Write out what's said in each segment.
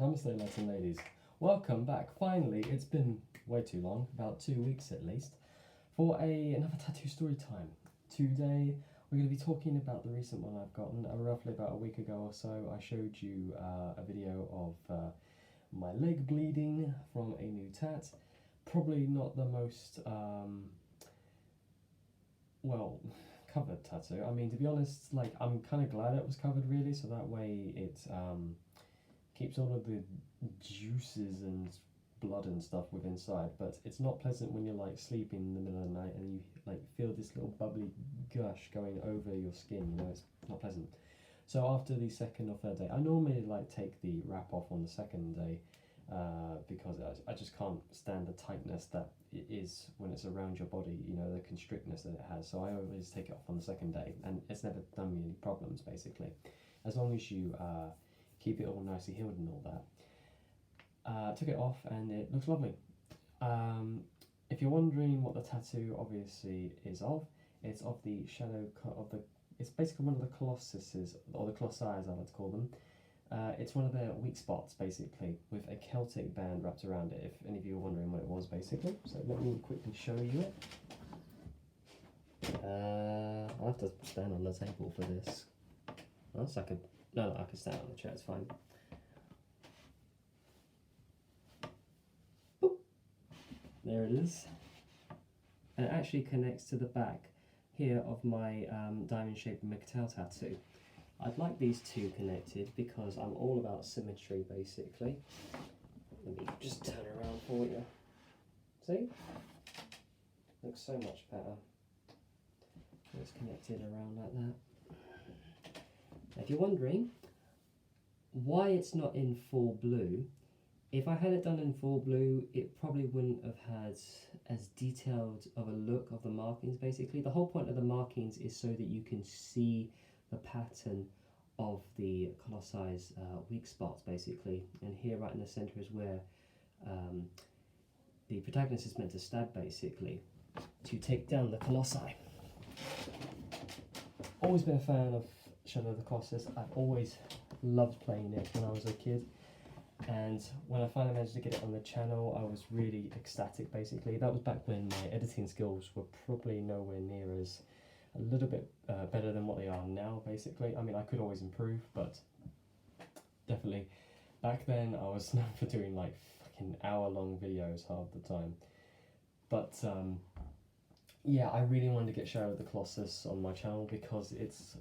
Namaste, lads and ladies. Welcome back. Finally, it's been way too long, about 2 weeks at least, for another tattoo story time. Today, we're going to be talking about the recent one I've gotten. Roughly about a week ago or so, I showed you a video of my leg bleeding from a new tat. Probably not the most, well, covered tattoo. I mean, to be honest, like, I'm kind of glad it was covered, really, so that way it keeps all of the juices and blood and stuff with inside. But it's not pleasant when you're like sleeping in the middle of the night and you like feel this little bubbly gush going over your skin. You know, it's not pleasant. So after the second or third day, I normally like take the wrap off on the second day because I just can't stand the tightness that it is when it's around your body, you know, the constrictness that it has. So I always take it off on the second day, and it's never done me any problems, basically, as long as you keep it all nicely healed and all that. Took it off and it looks lovely. If you're wondering what the tattoo obviously is of, it's of the shadow of the. It's basically one of the colossuses, or the colossi as I like to call them. It's one of their weak spots, basically, with a Celtic band wrapped around it, if any of you were wondering what it was, basically. So let me quickly show you it. I'll have to stand on the table for this. Unless I could. No, I can stand on the chair, it's fine. Boop. There it is. And it actually connects to the back here of my diamond-shaped McTail tattoo. I'd like these two connected because I'm all about symmetry, basically. Let me just turn around for you. See? Looks so much better. It's connected around like that. Now, if you're wondering why it's not in full blue, if I had it done in full blue, it probably wouldn't have had as detailed of a look of the markings, basically. The whole point of the markings is so that you can see the pattern of the colossi's weak spots, basically. And here right in the centre is where the protagonist is meant to stab, basically, to take down the colossi. Always been a fan of Shadow of the Colossus. I've always loved playing it when I was a kid, and when I finally managed to get it on the channel, I was really ecstatic, basically. That was back when my editing skills were probably nowhere near as a little bit better than what they are now, basically. I mean, I could always improve, but definitely back then I was known for doing like fucking hour-long videos half the time. But yeah, I really wanted to get Shadow of the Colossus on my channel because it's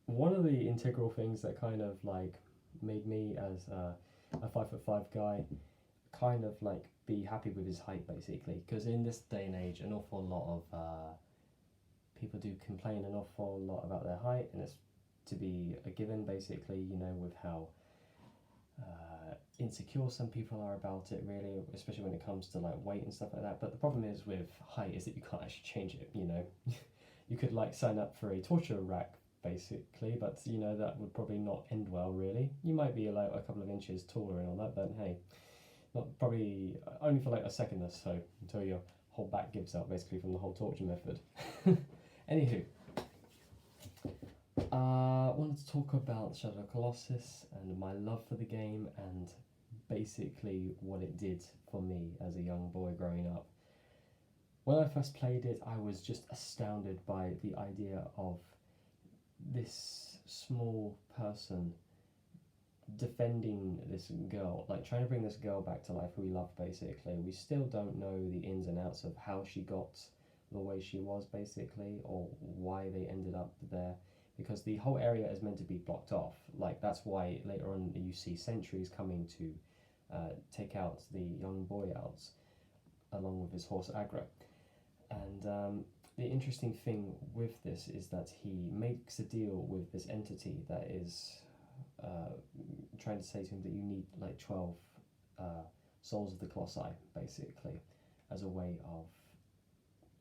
one of the integral things that kind of like made me, as a 5'5" guy, kind of like be happy with his height, basically. Because in this day and age, an awful lot of people do complain an awful lot about their height, and it's to be a given, basically, you know, with how insecure some people are about it, really, especially when it comes to like weight and stuff like that. But the problem is with height is that you can't actually change it, you know. You could like sign up for a torture rack, basically, but you know, that would probably not end well, really. You might be like a couple of inches taller and all that, but hey, not probably only for like a second or so, until your whole back gives out, basically, from the whole torture method. Anywho, I wanted to talk about Shadow of the Colossus and my love for the game, and basically what it did for me as a young boy growing up. When I first played it, I was just astounded by the idea of this small person defending this girl, like trying to bring this girl back to life who we love, basically. We still don't know the ins and outs of how she got the way she was, basically, or why they ended up there, because the whole area is meant to be blocked off. Like, that's why later on you see sentries coming to take out the young boy out, along with his horse Agrou. And the interesting thing with this is that he makes a deal with this entity that is trying to say to him that you need like 12 souls of the Colossi, basically, as a way of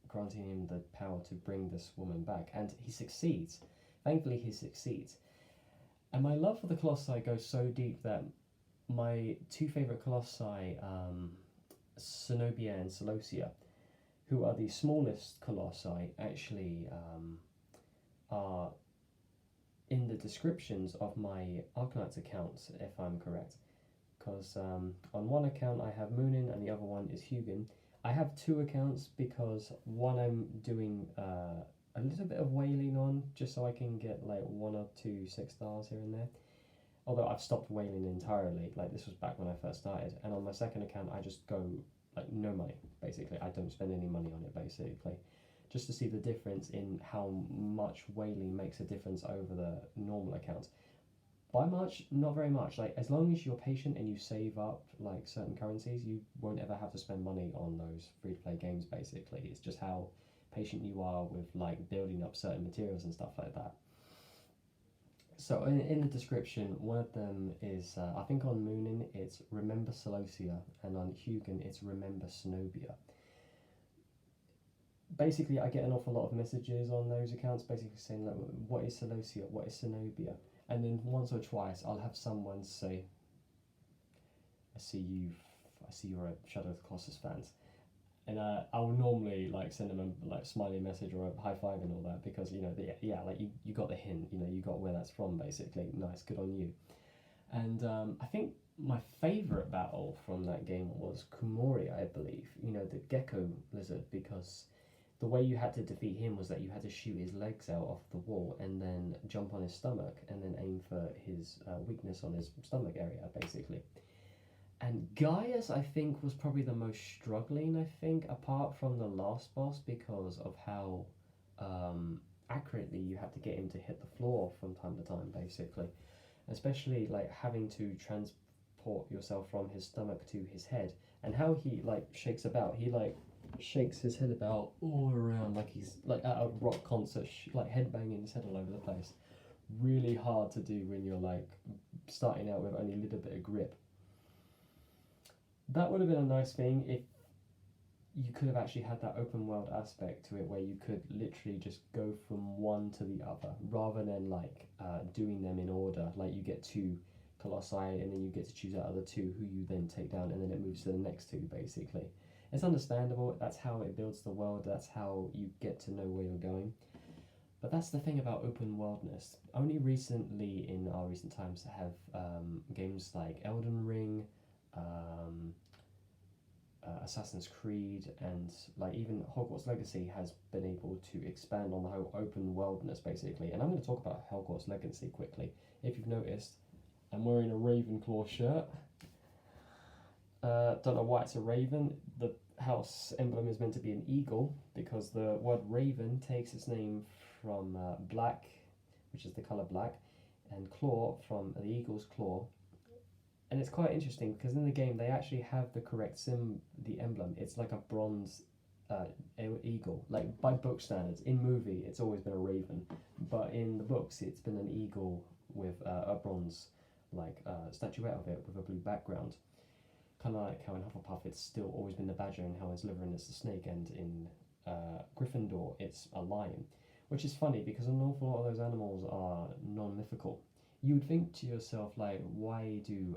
granting him the power to bring this woman back. And he succeeds. Thankfully, he succeeds. And my love for the Colossi goes so deep that my two favourite Colossi, Cenobia and Celosia, who are the smallest colossi, actually are in the descriptions of my Arknights accounts, if I'm correct. because on one account I have Moonin and the other one is Hugin. I have two accounts because one I'm doing a little bit of whaling on just so I can get like 1 or 2 6 stars here and there. Although I've stopped whaling entirely, like this was back when I first started. And on my second account, I just go like no money, basically. I don't spend any money on it, basically. Just to see the difference in how much whaling makes a difference over the normal accounts. By much, not very much. Like as long as you're patient and you save up like certain currencies, you won't ever have to spend money on those free-to-play games, basically. It's just how patient you are with like building up certain materials and stuff like that. So in the description, one of them is, I think on Moonin it's Remember Celosia, and on Hugin it's Remember Cenobia. Basically, I get an awful lot of messages on those accounts basically saying, like, what is Celosia, what is Cenobia? And then once or twice I'll have someone say, I see you're a Shadow of the Colossus fans. And I will normally like send them a like smiley message or a high five and all that because yeah, like you got the hint, you got where that's from basically. Nice, good on you. And I think my favourite battle from that game was Kumori, I believe. The gecko lizard, because the way you had to defeat him was that you had to shoot his legs out off the wall and then jump on his stomach and then aim for his weakness on his stomach area basically. And Gaius, I think, was probably the most struggling, I think, apart from the last boss because of how accurately you had to get him to hit the floor from time to time, basically. Especially, like, having to transport yourself from his stomach to his head. And how he, like, shakes about. He, like, shakes his head about all around like he's, like, at a rock concert, like, headbanging his head all over the place. Really hard to do when you're, like, starting out with only a little bit of grip. That would have been a nice thing if you could have actually had that open world aspect to it where you could literally just go from one to the other rather than like doing them in order. Like you get 2 colossi and then you get to choose out of the 2 who you then take down and then it moves to the next 2 basically. It's understandable, that's how it builds the world, that's how you get to know where you're going. But that's the thing about open worldness. Only recently in our recent times have games like Elden Ring, Assassin's Creed, and like even Hogwarts Legacy has been able to expand on the whole open worldness basically. And I'm going to talk about Hogwarts Legacy quickly. If you've noticed, I'm wearing a Ravenclaw shirt. Don't know why it's a raven. The house emblem is meant to be an eagle because the word raven takes its name from black, which is the colour black, and claw from the eagle's claw. And it's quite interesting because in the game they actually have the correct the emblem. It's like a bronze eagle. Like by book standards, in movie it's always been a raven, but in the books it's been an eagle with a bronze like statuette of it with a blue background. Kind of like how in Hufflepuff it's still always been the badger and how in Slytherin it's the snake, and in Gryffindor it's a lion, which is funny because an awful lot of those animals are non-mythical. You would think to yourself, like, why do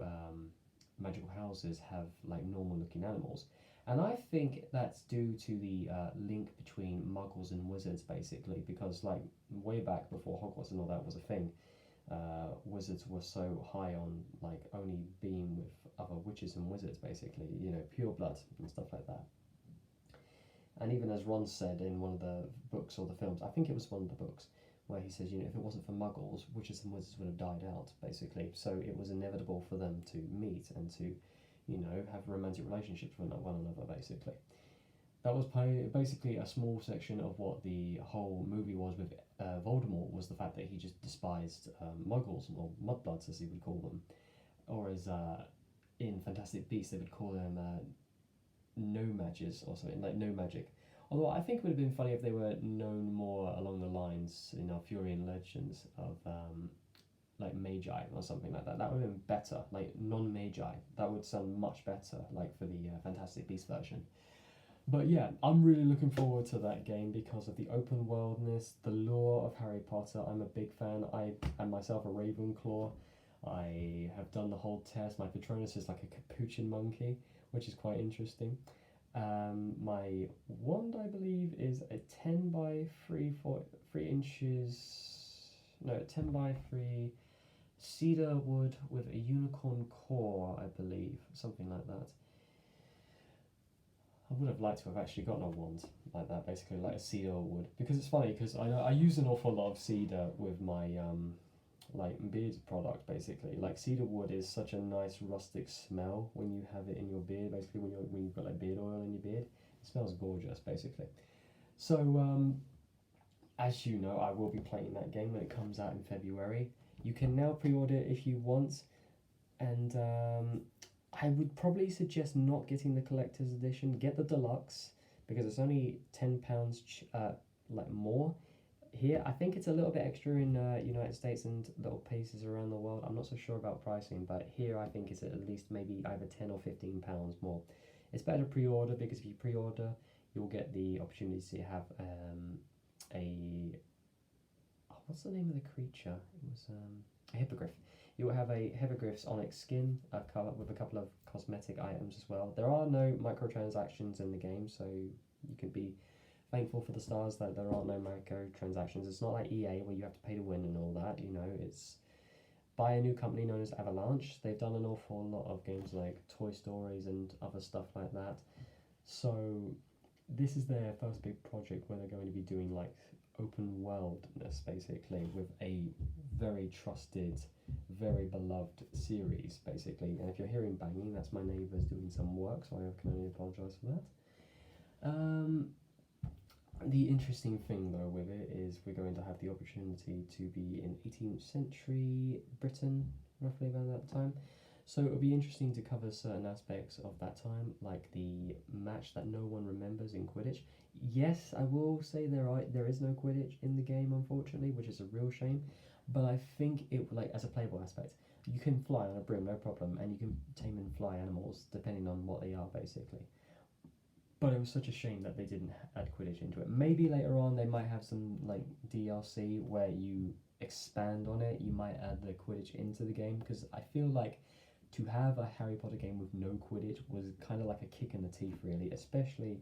magical houses have like normal looking animals? And I think that's due to the link between muggles and wizards basically, because like way back before Hogwarts and all that was a thing, wizards were so high on like only being with other witches and wizards basically, pure blood and stuff like that. And even as Ron said in one of the books or the films, I think it was one of the books, where he says, if it wasn't for muggles, witches and wizards would have died out, basically. So it was inevitable for them to meet and to, have romantic relationships with one another, basically. That was basically a small section of what the whole movie was with Voldemort, was the fact that he just despised muggles, or mudbloods as he would call them. Or as in Fantastic Beasts they would call them no mages or something, like no magic. Although I think it would have been funny if they were known more along the lines in Arthurian legends of like magi or something like that. That would have been better, like non-magi. That would sound much better, like for the Fantastic Beasts version. But yeah, I'm really looking forward to that game because of the open worldness, the lore of Harry Potter. I'm a big fan. I am myself a Ravenclaw. I have done the whole test. My Patronus is like a capuchin monkey, which is quite interesting. My wand, I believe, is a 10 by 3 inches. No, 10 by 3 cedar wood with a unicorn core, I believe, something like that. I would have liked to have actually gotten a wand like that, basically like a cedar wood, because it's funny because I use an awful lot of cedar with my like beard product basically. Like cedar wood is such a nice rustic smell when you have it in your beard. Basically, when you've got like beard oil in your beard, it smells gorgeous basically. So as you know, I will be playing that game when it comes out in February. You can now pre-order it if you want, and I would probably suggest not getting the collector's edition. Get the deluxe because it's only £10 like more. Here, I think it's a little bit extra in United States and little places around the world. I'm not so sure about pricing, but here I think it's at least maybe either £10 or £15 more. It's better to pre-order because if you pre-order, you'll get the opportunity to have a what's the name of the creature? It was a hippogriff. You will have a hippogriff's onyx skin cover with a couple of cosmetic items as well. There are no microtransactions in the game, so you can be thankful for the stars that there aren't no microtransactions. It's not like EA where you have to pay to win and all that. You know, it's by a new company known as Avalanche. They've done an awful lot of games like Toy Stories and other stuff like that. So this is their first big project where they're going to be doing like open worldness basically with a very trusted, very beloved series basically. And if you're hearing banging, that's my neighbours doing some work, so I can only apologise for that. The interesting thing though with it is we're going to have the opportunity to be in 18th century Britain, roughly around that time. So it'll be interesting to cover certain aspects of that time, like the match that no one remembers in Quidditch. Yes, I will say there is no Quidditch in the game, unfortunately, which is a real shame. But I think it like as a playable aspect, you can fly on a broom, no problem, and you can tame and fly animals depending on what they are, basically. But it was such a shame that they didn't add Quidditch into it. Maybe later on they might have some like DLC where you expand on it. You might add the Quidditch into the game because I feel like to have a Harry Potter game with no Quidditch was kind of like a kick in the teeth, really, especially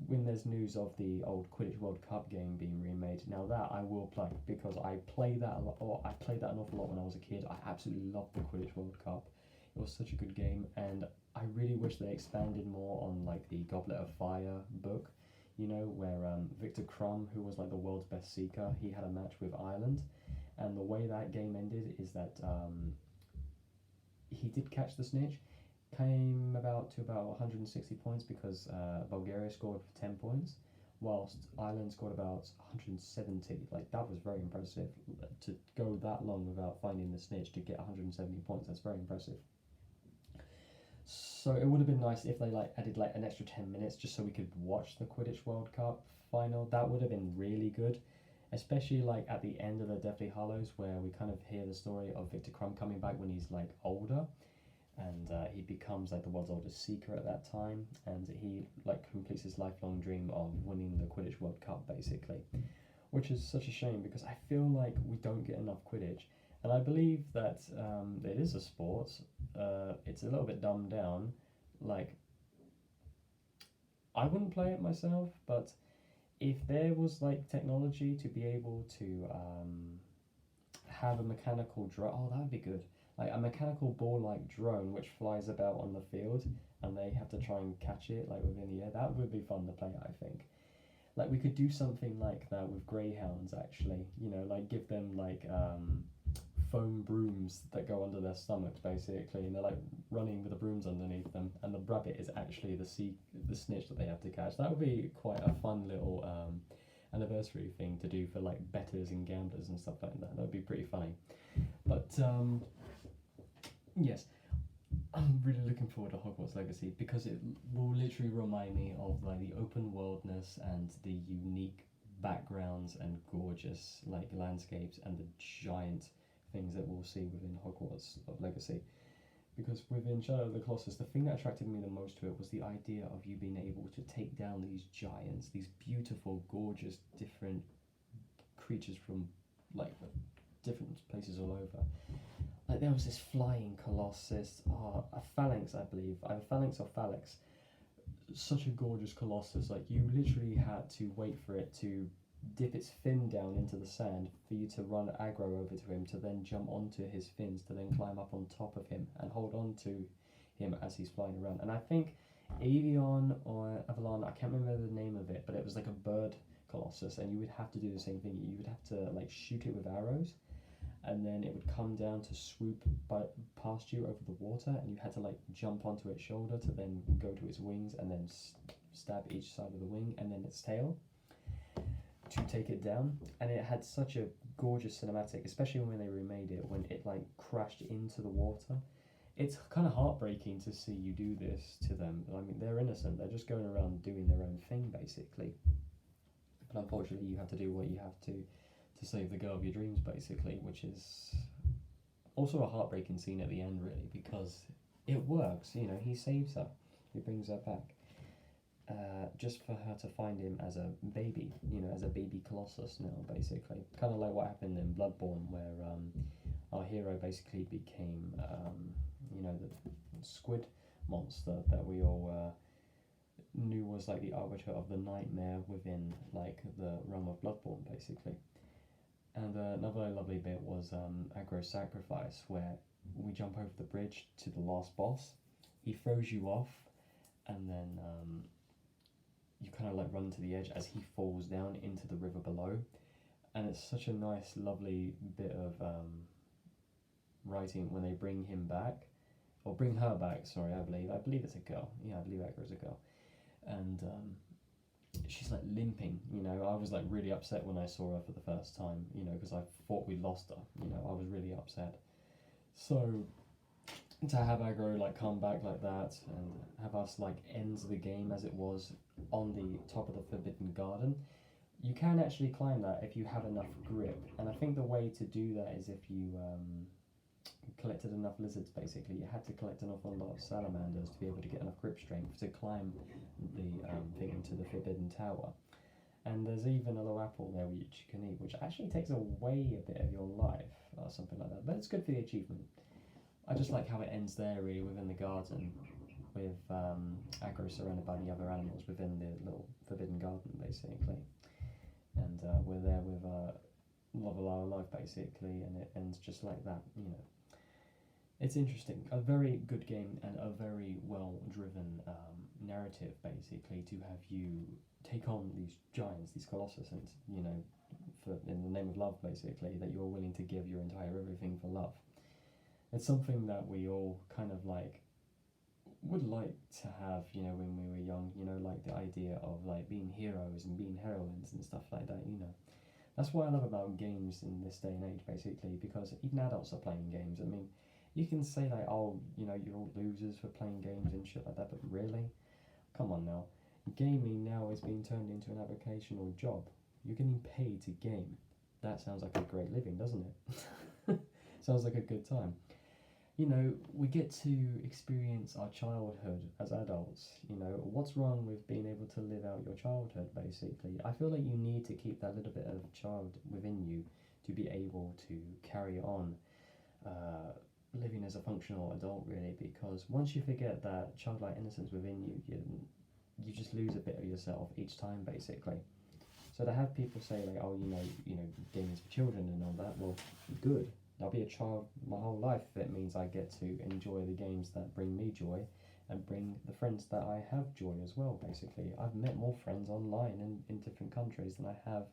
when there's news of the old Quidditch World Cup game being remade. Now that I will play because I played that a lot. Or I played that an awful lot when I was a kid. I absolutely loved the Quidditch World Cup. It was such a good game, and I really wish they expanded more on like the Goblet of Fire book. You know, where Victor Crumb, who was like the world's best seeker, he had a match with Ireland, and the way that game ended is that he did catch the snitch, came to about 160 points because Bulgaria scored 10 points, whilst Ireland scored about 170. Like that was very impressive to go that long without finding the snitch to get 170 points. That's very impressive. So it would have been nice if they like added like an extra 10 minutes just so we could watch the Quidditch World Cup final. That would have been really good, especially like at the end of the Deathly Hallows where we kind of hear the story of Victor Crumb coming back when he's like older, and he becomes like the world's oldest seeker at that time, and he like completes his lifelong dream of winning the Quidditch World Cup basically, which is such a shame because I feel like we don't get enough Quidditch. And I believe that it is a sport. It's a little bit dumbed down. Like, I wouldn't play it myself, but if there was like technology to be able to have a mechanical drone, oh, that would be good. Like a mechanical ball-like drone which flies about on the field, and they have to try and catch it like within the air. That would be fun to play, I think. Like we could do something like that with greyhounds, actually. You know, like give them like foam brooms that go under their stomachs basically, and they're like running with the brooms underneath them, and the rabbit is actually the snitch that they have to catch. That would be quite a fun little anniversary thing to do for like bettors and gamblers and stuff like that. That would be pretty funny. But yes, I'm really looking forward to Hogwarts Legacy because it will literally remind me of like the open worldness and the unique backgrounds and gorgeous like landscapes and the giant things that we'll see within Hogwarts Legacy. Because within Shadow of the Colossus, the thing that attracted me the most to it was the idea of you being able to take down these giants, these beautiful, gorgeous, different creatures from like different places all over. Like there was this flying colossus, a phalanx, I believe, either phalanx or phalanx. Such a gorgeous colossus. Like you literally had to wait for it to dip its fin down into the sand for you to run aggro over to him to then jump onto his fins to then climb up on top of him and hold on to him as he's flying around. And I think Avion or Avalon, I can't remember the name of it, but it was like a bird colossus, and you would have to do the same thing. You would have to like shoot it with arrows, and then it would come down to swoop past you over the water, and you had to like jump onto its shoulder to then go to its wings and then stab each side of the wing and then its tail to take it down. And it had such a gorgeous cinematic, especially when they remade it, when it like crashed into the water. It's kind of heartbreaking to see you do this to them. I mean, they're innocent, they're just going around doing their own thing basically, but unfortunately you have to do what you have to save the girl of your dreams basically, which is also a heartbreaking scene at the end really, because it works, you know, he saves her, he brings her back, just for her to find him as a baby, you know, as a baby colossus now basically, kind of like what happened in Bloodborne, where our hero basically became you know, the squid monster that we all knew was like the arbiter of the nightmare within like the realm of Bloodborne basically. And another lovely bit was Agrou's sacrifice, where we jump over the bridge to the last boss. He throws you off, and then you kind of like run to the edge as he falls down into the river below. And it's such a nice, lovely bit of writing when they bring him back, or bring her back. Sorry, I believe it's a girl. Yeah, I believe Agrou is a girl, and she's like limping, you know. I was like really upset when I saw her for the first time, you know, because I thought we lost her, you know. I was really upset. So to have Agrou like come back like that and have us like end the game as it was on the top of the Forbidden Garden, you can actually climb that if you have enough grip. And I think the way to do that is if you collected enough lizards basically. You had to collect an awful lot of salamanders to be able to get enough grip strength to climb the thing into the Forbidden Tower. And there's even a little apple there which you can eat, which actually takes away a bit of your life or something like that, but it's good for the achievement. I just like how it ends there really within the garden, with Agrou surrounded by the other animals within the little Forbidden Garden basically. And we're there with love of our life basically, and it ends just like that, you know. It's interesting, a very good game and a very well driven narrative basically, to have you take on these giants, these colossus, and you know, for in the name of love basically, that you're willing to give your entire everything for love. It's something that we all kind of like would like to have, you know, when we were young, you know, like the idea of like being heroes and being heroines and stuff like that, you know. That's what I love about games in this day and age basically, because even adults are playing games. I mean, you can say like, oh, you know, you're all losers for playing games and shit like that, but really? Come on now. Gaming now is being turned into an avocational job. You're getting paid to game. That sounds like a great living, doesn't it? Sounds like a good time. You know, we get to experience our childhood as adults. You know, what's wrong with being able to live out your childhood, basically? I feel like you need to keep that little bit of child within you to be able to carry on living as a functional adult, really, because once you forget that childlike innocence within you, you just lose a bit of yourself each time, basically. So to have people say like, oh, you know, gaming's for children and all that, well, good. I'll be a child my whole life if it means I get to enjoy the games that bring me joy and bring the friends that I have joy as well, basically. I've met more friends online in different countries than I have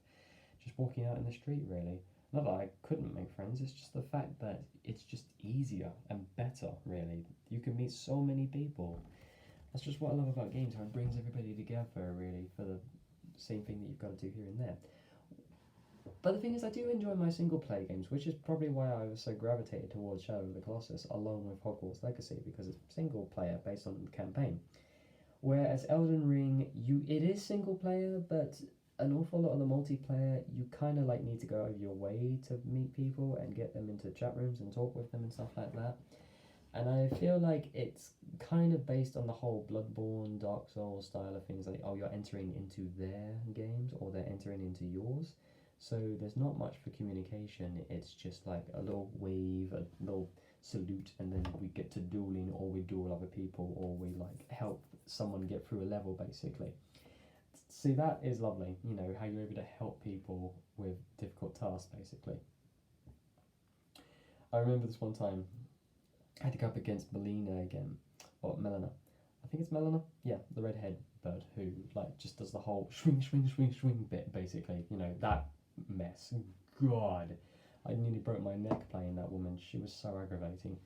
just walking out in the street, really. Not that I couldn't make friends, it's just the fact that it's just easier and better, really. You can meet so many people. That's just what I love about games, how it brings everybody together, really, for the same thing that you've got to do here and there. But the thing is, I do enjoy my single-player games, which is probably why I was so gravitated towards Shadow of the Colossus, along with Hogwarts Legacy, because it's single-player based on the campaign. Whereas Elden Ring, it is single-player, but an awful lot of the multiplayer, you kind of like need to go out of your way to meet people and get them into chat rooms and talk with them and stuff like that. And I feel like it's kind of based on the whole Bloodborne, Dark Souls style of things, like, oh, you're entering into their games or they're entering into yours. So there's not much for communication, it's just like a little wave, a little salute, and then we get to dueling, or we duel other people, or we like help someone get through a level, basically. See, that is lovely, you know, how you're able to help people with difficult tasks, basically. I remember this one time, I had to go up against Melina again, or Melina. I think it's Melina. Yeah, the redhead bird who like just does the whole swing, swing, swing, swing bit, basically. You know, that mess. God, I nearly broke my neck playing that woman. She was so aggravating.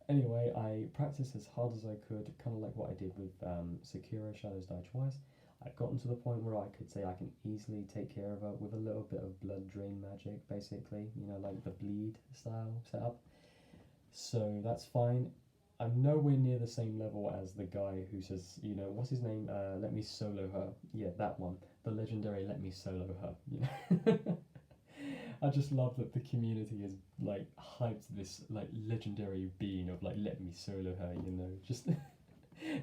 Anyway, I practiced as hard as I could, kind of like what I did with Sekiro Shadows Die Twice. I'd gotten to the point where I could say I can easily take care of her with a little bit of blood drain magic, basically, you know, like the bleed style setup. So that's fine. I'm nowhere near the same level as the guy who says, you know, what's his name? Let me solo her. Yeah, that one. The legendary let me solo her. You know? I just love that the community is like hyped this like legendary being of like let me solo her, you know. Just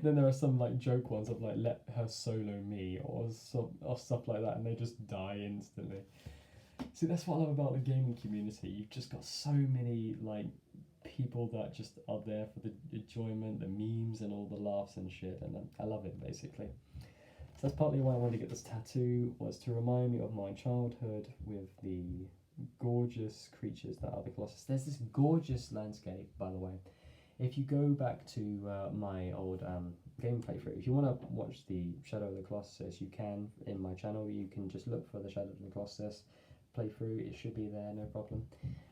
then there are some like joke ones of like let her solo me or stuff like that, and they just die instantly. See, that's what I love about the gaming community. You've just got so many like people that just are there for the enjoyment, the memes, and all the laughs and shit, and I love it basically. So that's partly why I wanted to get this tattoo, was to remind me of my childhood with the gorgeous creatures that are the Colossus. There's this gorgeous landscape, by the way. If you go back to my old game playthrough, if you want to watch the Shadow of the Colossus, you can in my channel. You can just look for the Shadow of the Colossus playthrough. It should be there, no problem.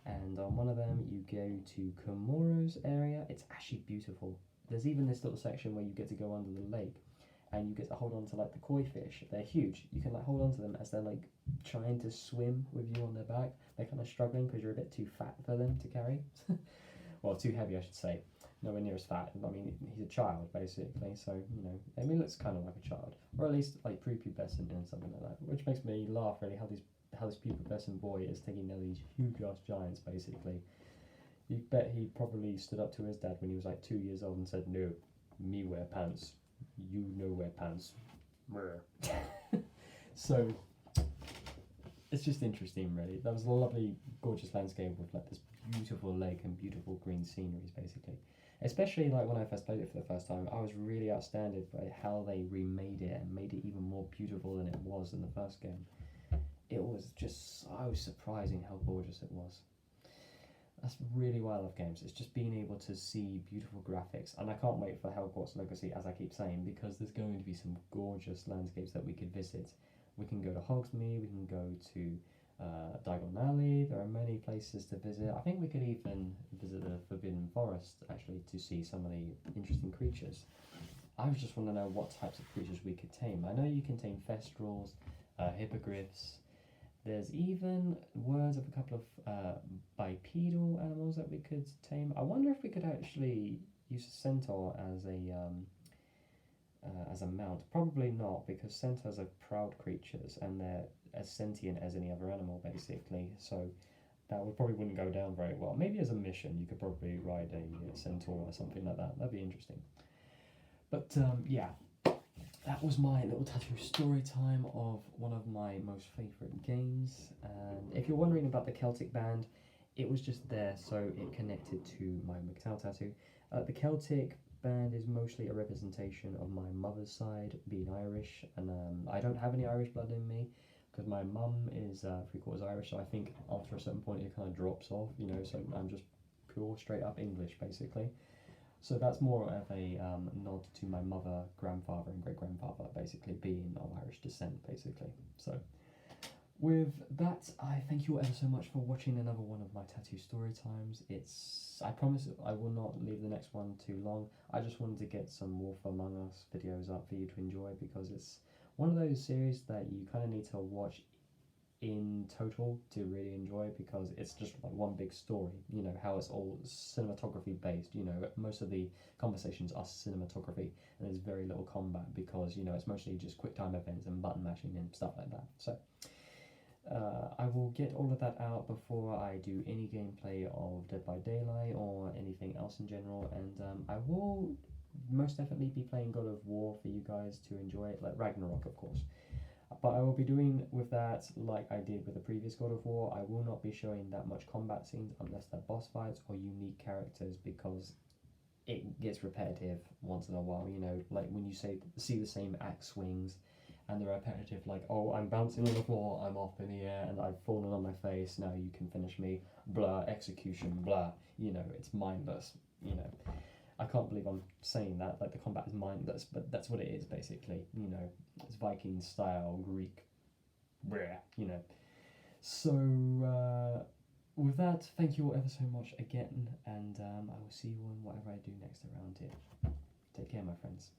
And on one of them, you go to Komoro's area. It's actually beautiful. There's even this little section where you get to go under the lake, and you get to hold on to like the koi fish. They're huge. You can like hold on to them as they're like trying to swim with you on their back. They're kind of struggling because you're a bit too fat for them to carry. Well, too heavy, I should say. Nowhere near as fat. I mean, he's a child basically, so you know, I mean, he looks kind of like a child, or at least like prepubescent and something like that, which makes me laugh really. How this prepubescent boy is taking now these huge ass giants basically. You bet he probably stood up to his dad when he was like 2 years old and said, "No, me wear pants. You no wear pants." So it's just interesting, really. That was a lovely, gorgeous landscape with like this beautiful lake and beautiful green sceneries, basically. Especially like when I first played it for the first time, I was really outstanded by how they remade it and made it even more beautiful than it was in the first game. It was just so surprising how gorgeous it was. That's really why I love games. It's just being able to see beautiful graphics, and I can't wait for Hogwarts Legacy, as I keep saying, because there's going to be some gorgeous landscapes that we could visit. We can go to Hogsmeade, we can go to Diagon Alley. There are many places to visit. I think we could even visit the Forbidden Forest actually to see some of the interesting creatures. I just want to know what types of creatures we could tame. I know you can tame Thestrals, hippogriffs. There's even words of a couple of bipedal animals that we could tame. I wonder if we could actually use a centaur as a mount. Probably not, because centaurs are proud creatures and they're as sentient as any other animal, basically. So that probably wouldn't go down very well. Maybe as a mission, you could probably ride a centaur or something like that. That'd be interesting. But yeah, that was my little tattoo story time of one of my most favourite games. And if you're wondering about the Celtic band, it was just there, so it connected to my McTow tattoo. The Celtic band is mostly a representation of my mother's side, being Irish, and I don't have any Irish blood in me, because my mum is 3/4 Irish, so I think after a certain point it kind of drops off, you know, so I'm just pure straight up English, basically. So that's more of a nod to my mother, grandfather, and great grandfather, basically being of Irish descent, basically. So, with that, I thank you all ever so much for watching another one of my tattoo story times. I promise I will not leave the next one too long. I just wanted to get some Wolf Among Us videos up for you to enjoy, because it's one of those series that you kind of need to watch in total to really enjoy, because it's just like one big story, you know, how it's all cinematography based, you know, most of the conversations are cinematography, and there's very little combat because, you know, it's mostly just quick time events and button mashing and stuff like that. So I will get all of that out before I do any gameplay of Dead by Daylight or anything else in general, and I will most definitely be playing God of War for you guys to enjoy it, like Ragnarok of course. But I will be doing with that like I did with the previous God of War. I will not be showing that much combat scenes unless they're boss fights or unique characters, because it gets repetitive once in a while, you know, like when you see the same axe swings and the repetitive, like, oh, I'm bouncing on the floor, I'm up in the air, and I've fallen on my face, now you can finish me, blah, execution, blah, you know, it's mindless, you know. I can't believe I'm saying that, like, the combat is mindless, but that's what it is, basically, you know. It's Viking style, Greek, bleh, you know. So, with that, thank you all ever so much again, and I will see you on whatever I do next around here. Take care, my friends.